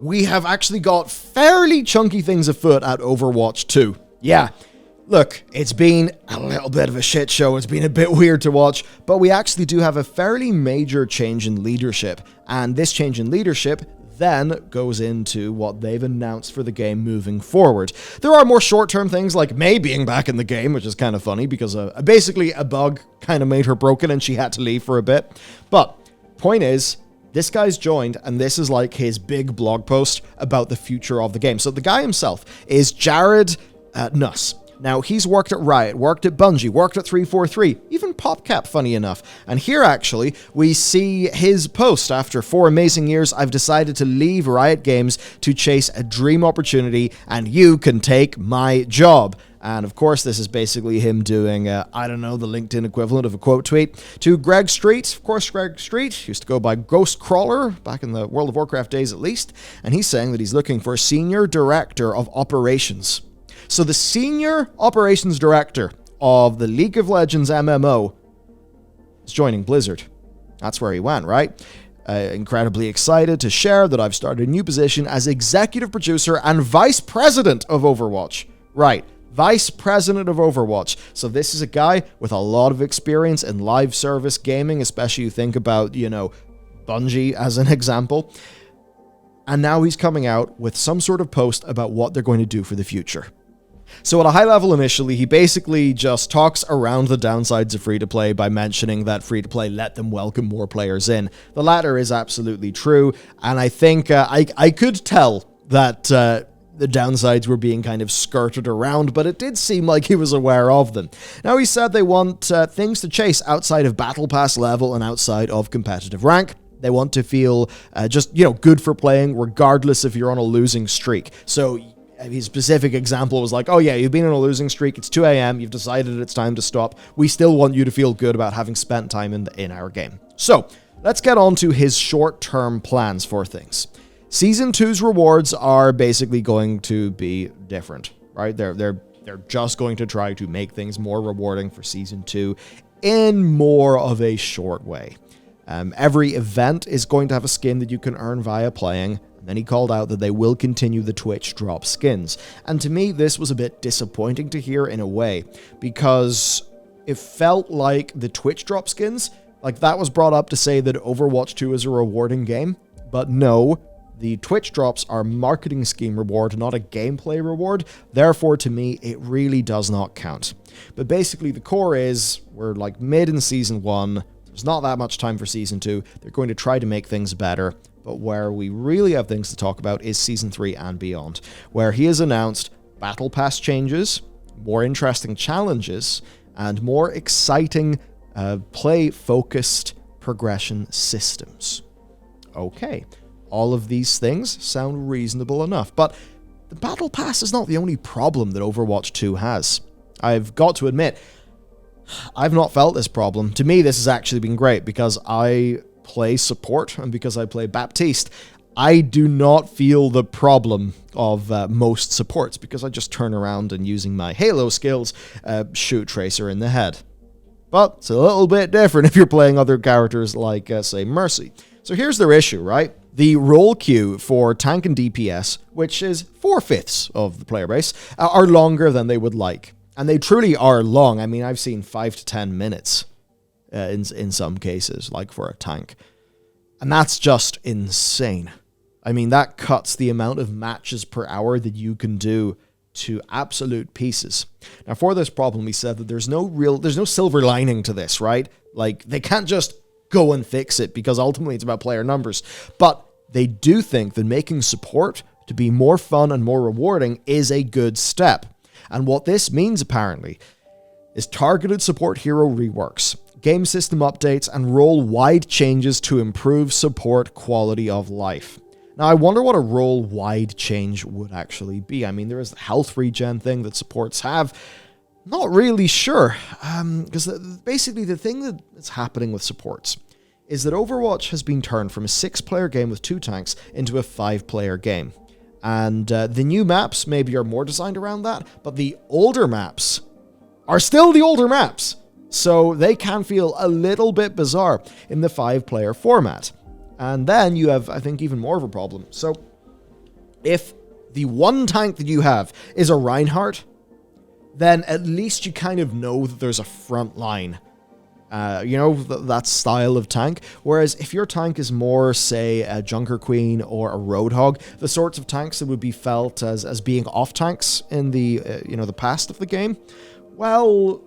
we have actually got fairly chunky things afoot at Overwatch 2. Yeah, look, it's been a little bit of a shit show, it's been a bit weird to watch, but we actually do have a fairly major change in leadership, and this change in leadership then goes into what they've announced for the game moving forward. There are more short-term things like Mei being back in the game, which is kind of funny because basically a bug kind of made her broken and she had to leave for a bit. But point is, this guy's joined, and this is like his big blog post about the future of the game. So the guy himself is Jared Nuss. Now, he's worked at Riot, worked at Bungie, worked at 343, even PopCap, funny enough. And here, actually, we see his post. After 4 amazing years, I've decided to leave Riot Games to chase a dream opportunity, and you can take my job. And of course, this is basically him doing, I don't know, the LinkedIn equivalent of a quote tweet to Greg Street. Of course, Greg Street used to go by Ghost Crawler back in the World of Warcraft days at least. And he's saying that he's looking for a Senior Director of Operations. So the Senior Operations Director of the League of Legends MMO is joining Blizzard. That's where he went, right? Incredibly excited to share that I've started a new position as Executive Producer and Vice President of Overwatch. Right. Vice President of Overwatch. So this is a guy with a lot of experience in live service gaming, especially you think about, Bungie as an example. And now he's coming out with some sort of post about what they're going to do for the future. So at a high level initially, he basically just talks around the downsides of free-to-play by mentioning that free-to-play let them welcome more players in. The latter is absolutely true, and I think I could tell that the downsides were being kind of skirted around, but it did seem like he was aware of them. Now, he said they want things to chase outside of Battle Pass level and outside of competitive rank. They want to feel good for playing regardless if you're on a losing streak. So his specific example was like, oh yeah, you've been on a losing streak, it's 2 a.m., you've decided it's time to stop. We still want you to feel good about having spent time in our game. So, let's get on to his short-term plans for things. Season 2's rewards are basically going to be different, right? They're just going to try to make things more rewarding for Season 2 in more of a short way. Every event is going to have a skin that you can earn via playing. Then he called out that they will continue the Twitch drop skins. And to me, this was a bit disappointing to hear in a way, because it felt like the Twitch drop skins, like that was brought up to say that Overwatch 2 is a rewarding game. But no, the Twitch drops are marketing scheme reward, not a gameplay reward. Therefore, to me, it really does not count. But basically, the core is, we're like mid in Season 1, there's not that much time for Season 2, they're going to try to make things better. But where we really have things to talk about is Season 3 and beyond, where he has announced Battle Pass changes, more interesting challenges, and more exciting play-focused progression systems. Okay, all of these things sound reasonable enough, but the Battle Pass is not the only problem that Overwatch 2 has. I've got to admit, I've not felt this problem. To me, this has actually been great because I play support, and because I play Baptiste, I do not feel the problem of most supports, because I just turn around and using my Halo skills, shoot Tracer in the head. But it's a little bit different if you're playing other characters like, say, Mercy. So here's their issue, right? The role queue for tank and DPS, which is 4/5 of the player base, are longer than they would like. And they truly are long. I mean, I've seen 5 to 10 minutes. In some cases, like for a tank. And that's just insane. I mean, that cuts the amount of matches per hour that you can do to absolute pieces. Now, for this problem, he said that there's no silver lining to this, right? Like, they can't just go and fix it, because ultimately it's about player numbers. But they do think that making support to be more fun and more rewarding is a good step. And what this means, apparently, is targeted support hero reworks, game system updates, and role-wide changes to improve support quality of life. Now, I wonder what a role-wide change would actually be. I mean, there is the health regen thing that supports have. Not really sure, because basically the thing that's happening with supports is that Overwatch has been turned from a 6-player game with 2 tanks into a 5-player game. And the new maps maybe are more designed around that, but the older maps are still the older maps. So they can feel a little bit bizarre in the 5-player format. And then you have, I think, even more of a problem. So If the one tank that you have is a Reinhardt, then at least you kind of know that there's a front line. That style of tank. Whereas if your tank is more, say, a Junker Queen or a Roadhog, the sorts of tanks that would be felt as being off tanks in the, the past of the game, well,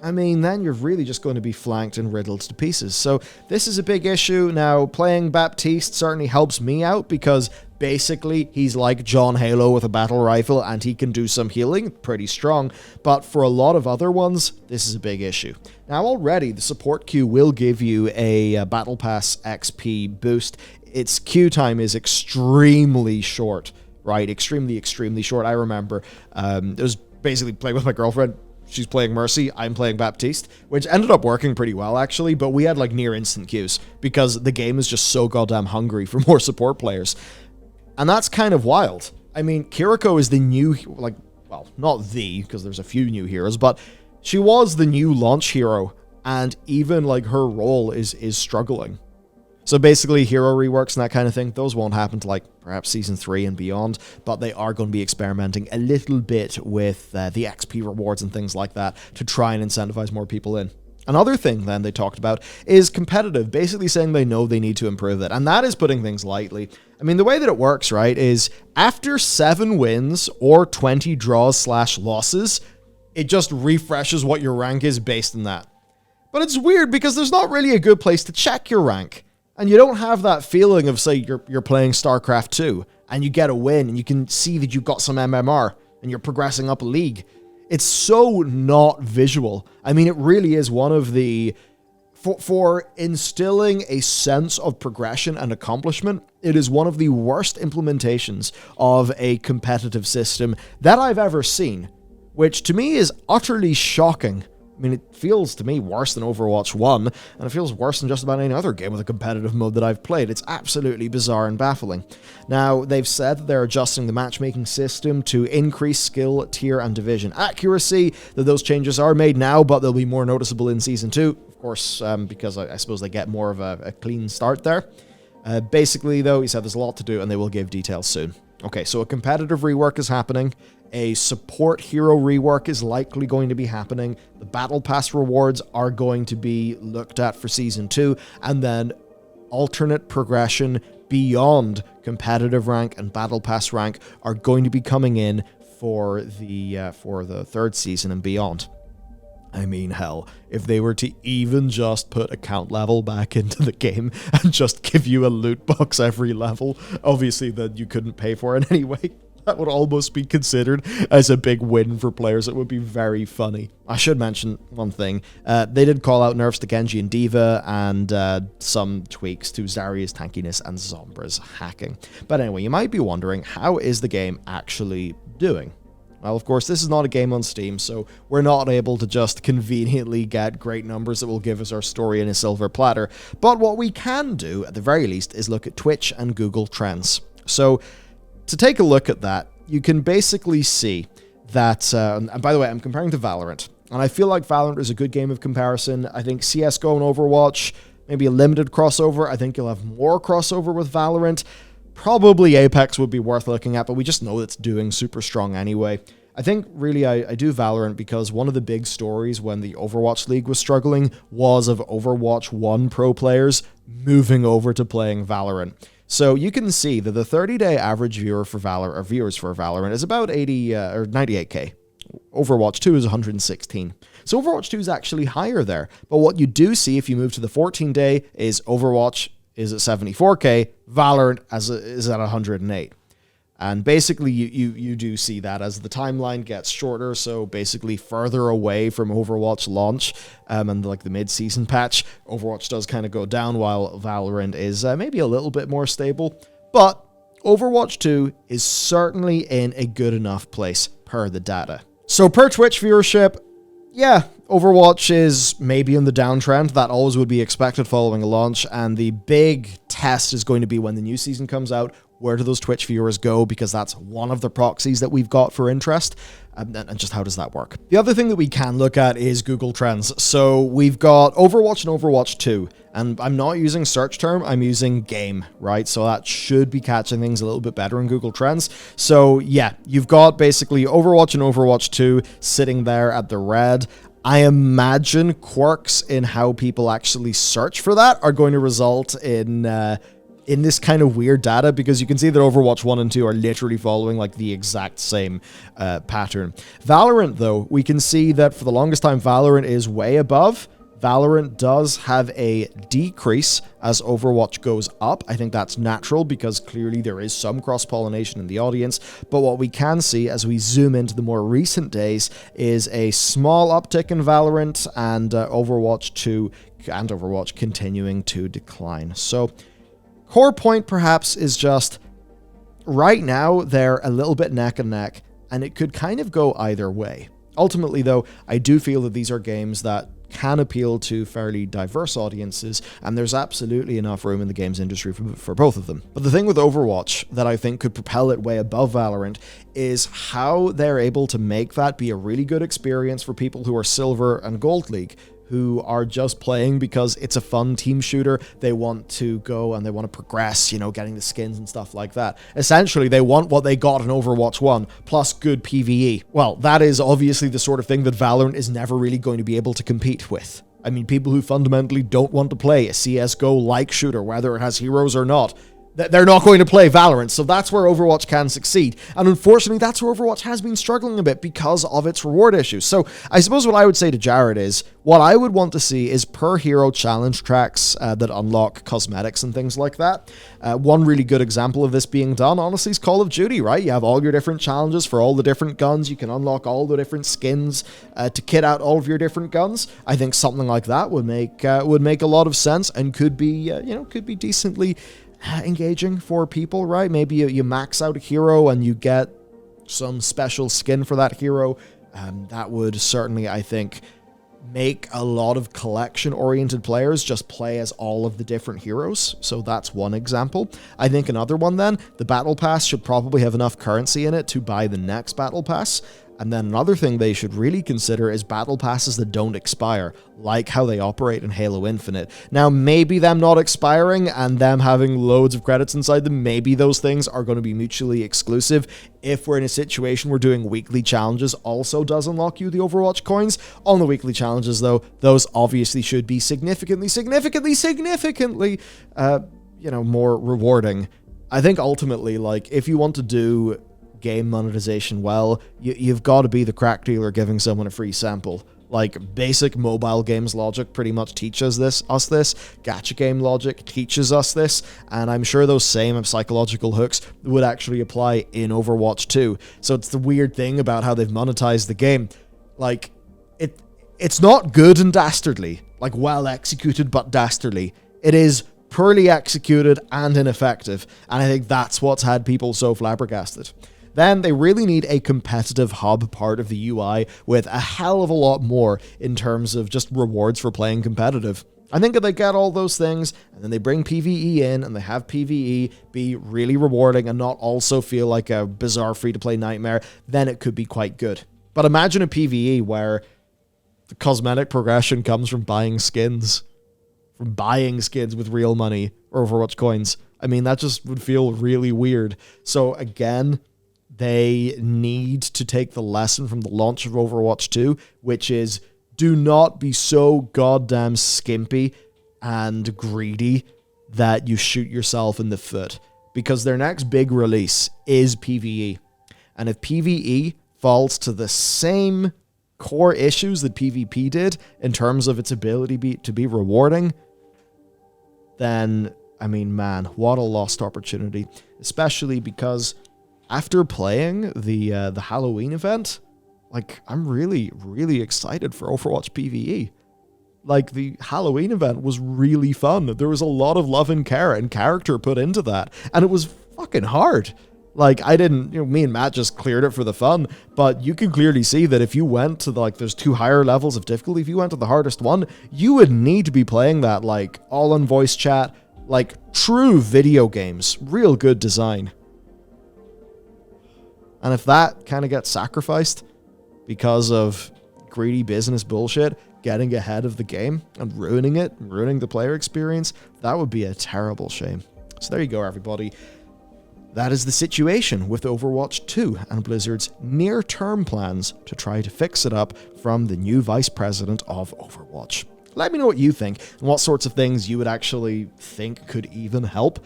I mean, then you're really just going to be flanked and riddled to pieces. So this is a big issue. Now, playing Baptiste certainly helps me out because basically he's like John Halo with a battle rifle and he can do some healing, pretty strong. But for a lot of other ones, this is a big issue. Now, already the support queue will give you a Battle Pass XP boost. Its queue time is extremely short, right? Extremely, extremely short. I remember it was basically playing with my girlfriend. She's playing Mercy, I'm playing Baptiste, which ended up working pretty well, actually, but we had, like, near instant queues, because the game is just so goddamn hungry for more support players. And that's kind of wild. I mean, Kiriko is the new, not the, because there's a few new heroes, but she was the new launch hero, and even, her role is struggling. So basically, hero reworks and that kind of thing, those won't happen to, perhaps Season 3 and beyond, but they are going to be experimenting a little bit with the XP rewards and things like that to try and incentivize more people in. Another thing, then, they talked about is competitive, basically saying they know they need to improve it, and that is putting things lightly. I mean, the way that it works, right, is after 7 wins or 20 draws/losses, it just refreshes what your rank is based on that. But it's weird because there's not really a good place to check your rank. And you don't have that feeling of, say, you're playing StarCraft 2, and you get a win, and you can see that you've got some MMR, and you're progressing up a league. It's so not visual. I mean, it really is one of the... For instilling a sense of progression and accomplishment, it is one of the worst implementations of a competitive system that I've ever seen, which to me is utterly shocking. I mean, it feels to me worse than Overwatch 1, and it feels worse than just about any other game with a competitive mode that I've played. It's absolutely bizarre and baffling. Now, they've said that they're adjusting the matchmaking system to increase skill, tier, and division accuracy, that those changes are made now, but they'll be more noticeable in Season 2, of course, because I suppose they get more of a clean start there. Basically, though, he said there's a lot to do, and they will give details soon. Okay, so a competitive rework is happening. A support hero rework is likely going to be happening. The Battle Pass rewards are going to be looked at for Season 2. And then alternate progression beyond competitive rank and Battle Pass rank are going to be coming in for the third season and beyond. I mean, hell, if they were to even just put account level back into the game and just give you a loot box every level, obviously that you couldn't pay for it anyway, that would almost be considered as a big win for players. It would be very funny. I should mention one thing. They did call out nerfs to Genji and Diva and some tweaks to Zarya's tankiness and Zombra's hacking. But anyway, you might be wondering, how is the game actually doing? Well, of course, this is not a game on Steam, so we're not able to just conveniently get great numbers that will give us our story in a silver platter. But what we can do, at the very least, is look at Twitch and Google Trends. So, to take a look at that, you can basically see that, and by the way, I'm comparing to Valorant, and I feel like Valorant is a good game of comparison. I think CSGO and Overwatch, maybe a limited crossover. I think you'll have more crossover with Valorant. Probably Apex would be worth looking at, but we just know it's doing super strong anyway. I think, really, I do Valorant because one of the big stories when the Overwatch League was struggling was of Overwatch 1 pro players moving over to playing Valorant. So you can see that the 30-day average viewers for Valorant is about 98k. Overwatch 2 is 116. So Overwatch 2 is actually higher there. But what you do see if you move to the 14-day is Overwatch is at 74k, Valorant is at 108. And basically, you do see that as the timeline gets shorter, so basically further away from Overwatch launch and like the mid-season patch, Overwatch does kind of go down while Valorant is maybe a little bit more stable. But Overwatch 2 is certainly in a good enough place per the data. So per Twitch viewership, yeah, Overwatch is maybe in the downtrend. That always would be expected following a launch, and the big test is going to be when the new season comes out, Where do those Twitch viewers go? Because that's one of the proxies that we've got for interest. And just how does that work? The other thing that we can look at is Google Trends. So we've got Overwatch and Overwatch 2. And I'm not using search term, I'm using game, right? So that should be catching things a little bit better in Google Trends. So yeah, you've got basically Overwatch and Overwatch 2 sitting there at the red. I imagine quirks in how people actually search for that are going to result in this kind of weird data, because you can see that Overwatch 1 and 2 are literally following like the exact same pattern. Valorant, though, we can see that for the longest time, Valorant is way above. Valorant does have a decrease as Overwatch goes up. I think that's natural because clearly there is some cross-pollination in the audience. But what we can see as we zoom into the more recent days is a small uptick in Valorant and Overwatch 2 and Overwatch continuing to decline. So core point perhaps is just right now they're a little bit neck and neck, and it could kind of go either way. Ultimately, though, I do feel that these are games that can appeal to fairly diverse audiences, and there's absolutely enough room in the games industry for both of them. But the thing with Overwatch that I think could propel it way above Valorant is how they're able to make that be a really good experience for people who are Silver and Gold League, who are just playing because it's a fun team shooter. They want to go and they want to progress, you know, getting the skins and stuff like that. Essentially, they want what they got in Overwatch 1, plus good PvE. Well, that is obviously the sort of thing that Valorant is never really going to be able to compete with. I mean, people who fundamentally don't want to play a CSGO-like shooter, whether it has heroes or not, they're not going to play Valorant, so that's where Overwatch can succeed. And unfortunately, that's where Overwatch has been struggling a bit because of its reward issues. So I suppose what I would say to Jared is, what I would want to see is per hero challenge tracks that unlock cosmetics and things like that. One really good example of this being done, honestly, is Call of Duty, right? You have all your different challenges for all the different guns. You can unlock all the different skins to kit out all of your different guns. I think something like that would make a lot of sense and could be, could be decently engaging for people, right? Maybe you max out a hero and you get some special skin for that hero. That would certainly, I think, make a lot of collection-oriented players just play as all of the different heroes. So that's one example. I think another one then, the Battle Pass should probably have enough currency in it to buy the next Battle Pass. And then another thing they should really consider is battle passes that don't expire, like how they operate in Halo Infinite. Now, maybe them not expiring and them having loads of credits inside them, maybe those things are going to be mutually exclusive. If we're in a situation where doing weekly challenges also does unlock you the Overwatch coins. On the weekly challenges, though, those obviously should be significantly more rewarding. I think ultimately, like, if you want to do game monetization well, you've got to be the crack dealer giving someone a free sample. Like, basic mobile games logic pretty much teaches us this. Gacha game logic teaches us this. And I'm sure those same psychological hooks would actually apply in Overwatch 2. So it's the weird thing about how they've monetized the game. Like, it's not good and dastardly. Like, well executed but dastardly. It is poorly executed and ineffective. And I think that's what's had people so flabbergasted. Then they really need a competitive hub part of the UI with a hell of a lot more in terms of just rewards for playing competitive. I think if they get all those things, and then they bring PvE in, and they have PvE be really rewarding and not also feel like a bizarre free-to-play nightmare, then it could be quite good. But imagine a PvE where the cosmetic progression comes from buying skins. From buying skins with real money or Overwatch coins. I mean, that just would feel really weird. So again, they need to take the lesson from the launch of Overwatch 2, which is do not be so goddamn skimpy and greedy that you shoot yourself in the foot. Because their next big release is PvE. And if PvE falls to the same core issues that PvP did in terms of its ability to be rewarding, then, I mean, man, what a lost opportunity. Especially because after playing the Halloween event, like, I'm really, really excited for Overwatch PvE. Like, the Halloween event was really fun. There was a lot of love and care and character put into that. And it was fucking hard. Like, I didn't, me and Matt just cleared it for the fun, but you can clearly see that if you went to, like, there's 2 higher levels of difficulty, if you went to the hardest one, you would need to be playing that, like, all on voice chat, Like, true video games. Real good design. And if that kind of gets sacrificed because of greedy business bullshit getting ahead of the game and ruining it, ruining the player experience, that would be a terrible shame. So there you go, everybody. That is the situation with Overwatch 2 and Blizzard's near-term plans to try to fix it up from the new vice president of Overwatch. Let me know what you think and what sorts of things you would actually think could even help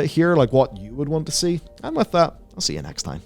here, like what you would want to see. And with that, I'll see you next time.